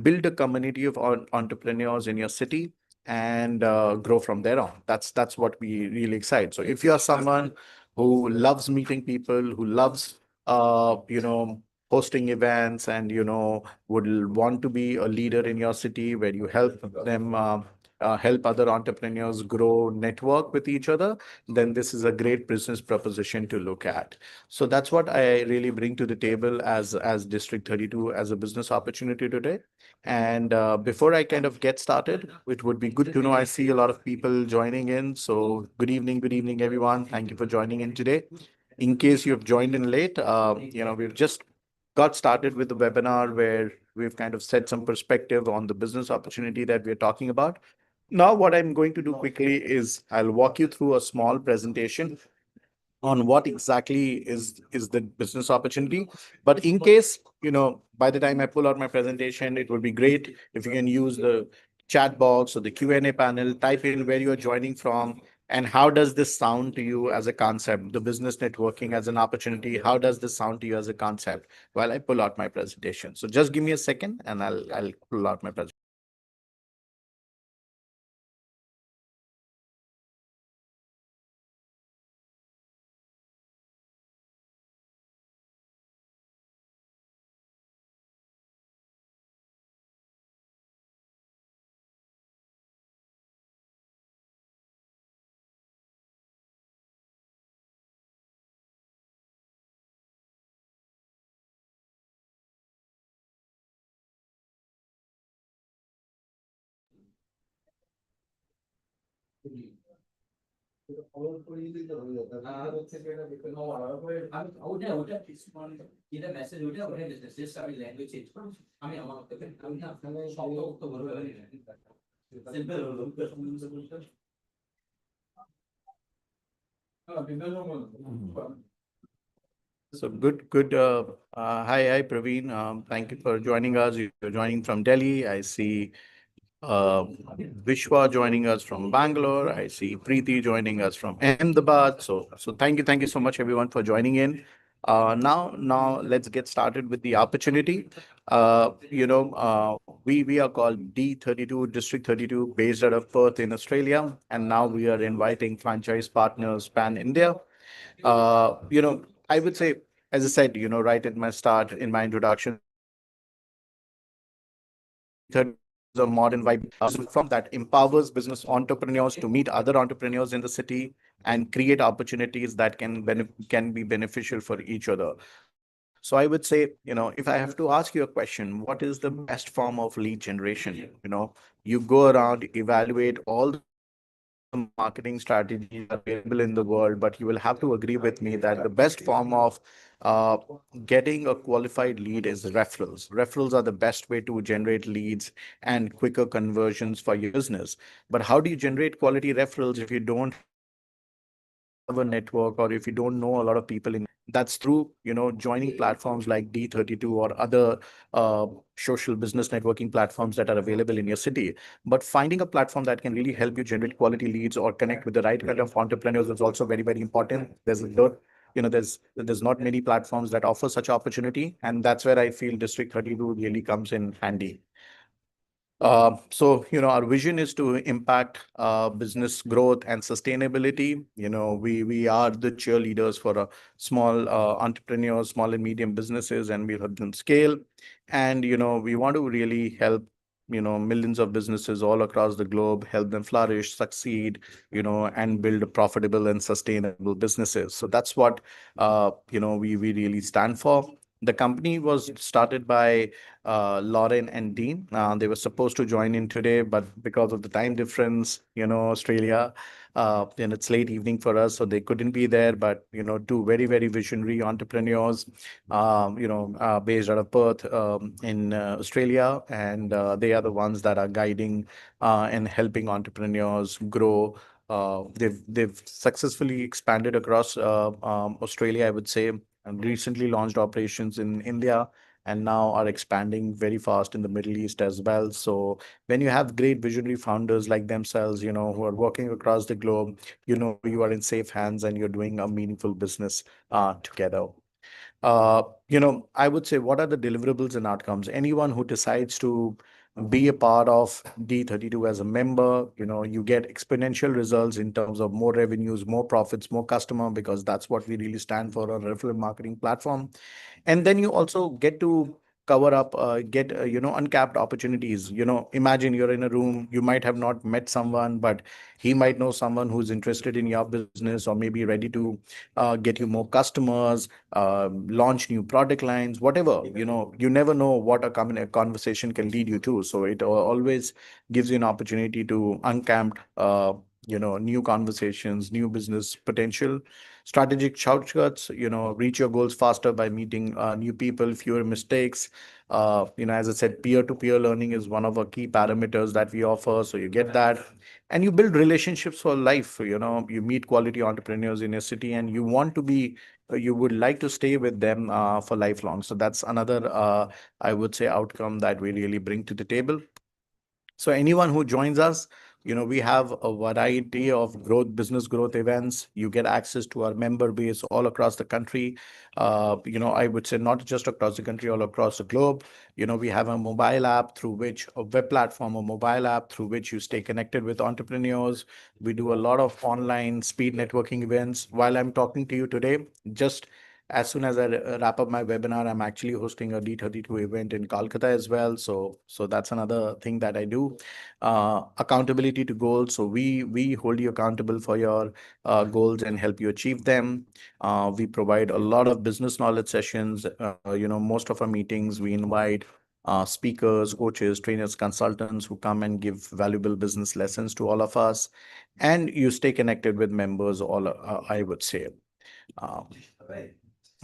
build a community of entrepreneurs in your city, and grow from there on. That's what we really excite. So if you are someone who loves meeting people, who loves hosting events, and would want to be a leader in your city where you help them help other entrepreneurs grow, network with each other, then this is a great business proposition to look at. So that's what I really bring to the table as District 32 as a business opportunity today. And before I kind of get started, it would be good to know I see a lot of people joining in. So good evening, everyone. Thank you for joining in today. In case you have joined in late, we've just got started with the webinar where we've kind of set some perspective on the business opportunity that we're talking about. Now, what I'm going to do quickly is I'll walk you through a small presentation on what exactly is the business opportunity. But in case, by the time I pull out my presentation, it would be great if you can use the chat box or the Q&A panel, type in where you're joining from, and how does this sound to you as a concept, the business networking as an opportunity, how does this sound to you as a concept while I pull out my presentation. So just give me a second and I'll pull out my presentation. So good. Hi, Praveen. Thank you for joining us. You're joining from Delhi. I see uh, Vishwa joining us from Bangalore. I see Preeti joining us from Ahmedabad. So thank you so much, everyone, for joining in. Now let's get started with the opportunity. We are called D32 District 32, based out of Perth in Australia, and now we are inviting franchise partners pan India. I would say, as I said, right at my start in my introduction, a modern vibe from that empowers business entrepreneurs to meet other entrepreneurs in the city and create opportunities that can be beneficial for each other. So I would say, if I have to ask you a question, what is the best form of lead generation? You go around, evaluate all the marketing strategies available in the world, but you will have to agree with me that the best form of uh, getting a qualified lead is referrals. Referrals are the best way to generate leads and quicker conversions for your business. But how do you generate quality referrals if you don't have a network, or if you don't know a lot of people in? That's through joining platforms like D32 or other social business networking platforms that are available in your city. But finding a platform that can really help you generate quality leads or connect with the right kind of entrepreneurs is also very important. There's not many platforms that offer such opportunity, and that's where I feel District 32 really comes in handy. Our vision is to impact business growth and sustainability. We are the cheerleaders for small entrepreneurs, small and medium businesses, and we help them scale. And, we want to really help, millions of businesses all across the globe, help them flourish, succeed, and build profitable and sustainable businesses. So that's what, we really stand for. The company was started by Lauren and Dean. They were supposed to join in today, but because of the time difference, Australia, and it's late evening for us, so they couldn't be there. But, two very visionary entrepreneurs, based out of Perth, in Australia, and they are the ones that are guiding and helping entrepreneurs grow. They've successfully expanded across Australia, I would say, and recently launched operations in India, and now are expanding very fast in the Middle East as well. So when you have great visionary founders like themselves, who are working across the globe, you are in safe hands and you're doing a meaningful business together. I would say, what are the deliverables and outcomes? Anyone who decides to be a part of D32 as a member, you get exponential results in terms of more revenues, more profits, more customer, because that's what we really stand for, a referral marketing platform. And then you also get to cover up, get uncapped opportunities. Imagine you're in a room, you might have not met someone, but he might know someone who's interested in your business, or maybe ready to get you more customers, launch new product lines, whatever. You never know what a conversation can lead you to. So it always gives you an opportunity to uncamp new conversations, new business potential. Strategic shortcuts, reach your goals faster by meeting new people, fewer mistakes. As I said, peer-to-peer learning is one of our key parameters that we offer. So you get that. And you build relationships for life. You meet quality entrepreneurs in your city, and you would like to stay with them for lifelong. So that's another, I would say, outcome that we really bring to the table. So anyone who joins us, we have a variety of business growth events. You get access to our member base all across the country. I would say not just across the country, all across the globe. We have a mobile app through which a web platform, a mobile app through which you stay connected with entrepreneurs. We do a lot of online speed networking events. While I'm talking to you today, just as soon as I wrap up my webinar, I'm actually hosting a D32 event in Kolkata as well. So that's another thing that I do. Accountability to goals. So we hold you accountable for your goals and help you achieve them. We provide a lot of business knowledge sessions. Most of our meetings, we invite speakers, coaches, trainers, consultants who come and give valuable business lessons to all of us. And you stay connected with members, I would say. Um,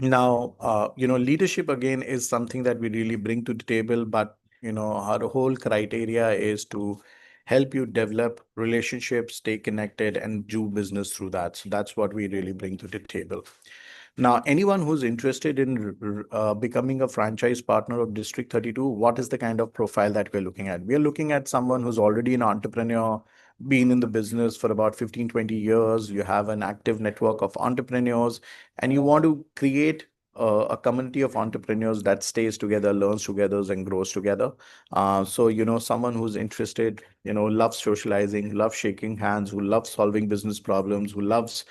Now, leadership again is something that we really bring to the table, but our whole criteria is to help you develop relationships, stay connected, and do business through that. So that's what we really bring to the table. Now, anyone who's interested in becoming a franchise partner of District 32, what is the kind of profile that we're looking at? We're looking at someone who's already an entrepreneur, been in the business for about 15, 20 years. You have an active network of entrepreneurs, and you want to create a community of entrepreneurs that stays together, learns together, and grows together. So, someone who's interested, loves socializing, loves shaking hands, who loves solving business problems, who loves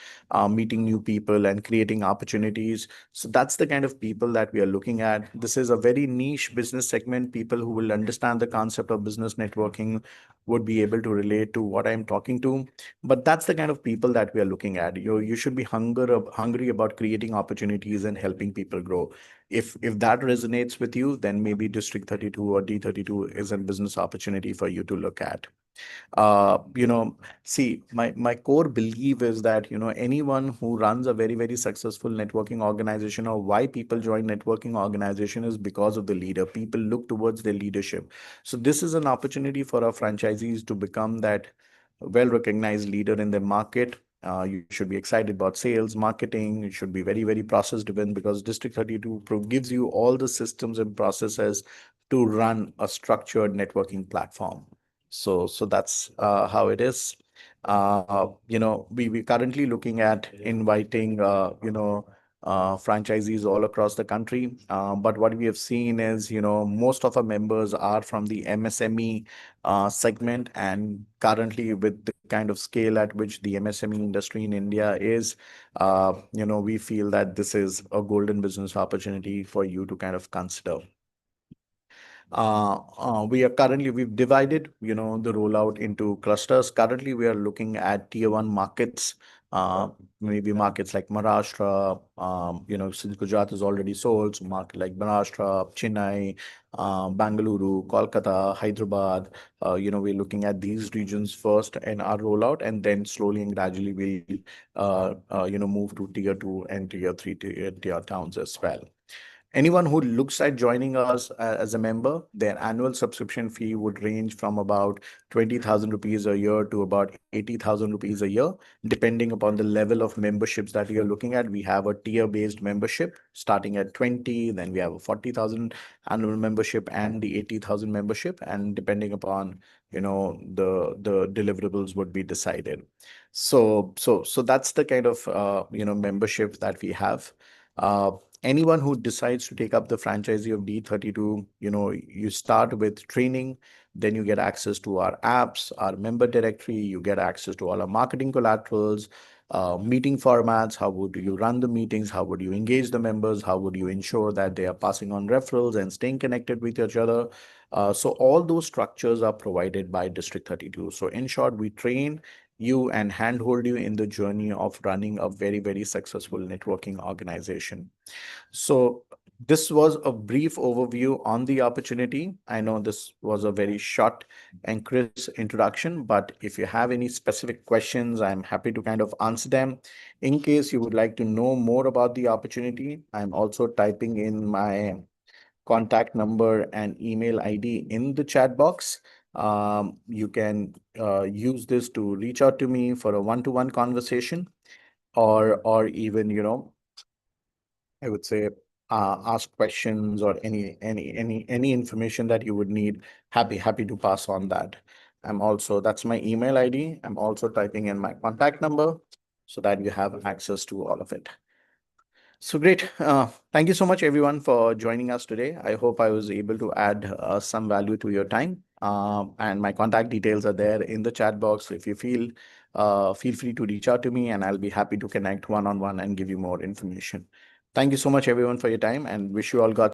meeting new people and creating opportunities. So that's the kind of people that we are looking at. This is a very niche business segment. People who will understand the concept of business networking would be able to relate to what I'm talking to. But that's the kind of people that we are looking at. You should be hungry about creating opportunities and helping people grow. If that resonates with you, then maybe District 32 or D32 is a business opportunity for you to look at. See, my core belief is that, anyone who runs a very, very successful networking organization, or why people join networking organization, is because of the leader. People look towards their leadership. So this is an opportunity for our franchisees to become that well-recognized leader in their market. You should be excited about sales, marketing. You should be very, very process driven, because District 32 gives you all the systems and processes to run a structured networking platform. So that's how it is. We currently looking at inviting franchisees all across the country. But what we have seen is, most of our members are from the MSME segment, and currently with the kind of scale at which the MSME industry in India is, we feel that this is a golden business opportunity for you to kind of consider. We've divided, the rollout into clusters. Currently, we are looking at tier one markets, maybe markets like Maharashtra, since Gujarat is already sold, so market like Maharashtra, Chennai, Bangalore, Kolkata, Hyderabad. We're looking at these regions first in our rollout, and then slowly and gradually we'll, move to tier two and tier three tier towns as well. Anyone who looks at joining us as a member, their annual subscription fee would range from about 20,000 rupees a year to about 80,000 rupees a year, depending upon the level of memberships that you're looking at. We have a tier-based membership starting at 20, then we have a 40,000 annual membership and the 80,000 membership, and depending upon, the deliverables would be decided. So that's the kind of, membership that we have. anyone who decides to take up the franchisee of D32, you start with training, then you get access to our apps, our member directory, you get access to all our marketing collaterals, meeting formats, how would you run the meetings, how would you engage the members, how would you ensure that they are passing on referrals and staying connected with each other. So all those structures are provided by District 32. So in short, we train you and handhold you in the journey of running a very, very successful networking organization. So this was a brief overview on the opportunity. I know this was a very short and crisp introduction, but if you have any specific questions, I'm happy to kind of answer them. In case you would like to know more about the opportunity, I'm also typing in my contact number and email ID in the chat box. You can use this to reach out to me for a one-to-one conversation, or even, I would say, ask questions or any information that you would need. Happy to pass on that. That's my email ID. I'm also typing in my contact number so that you have access to all of it. So great. Thank you so much, everyone, for joining us today. I hope I was able to add some value to your time. And my contact details are there in the chat box. If you feel free to reach out to me, and I'll be happy to connect one-on-one and give you more information. Thank you so much, everyone, for your time, and wish you all God.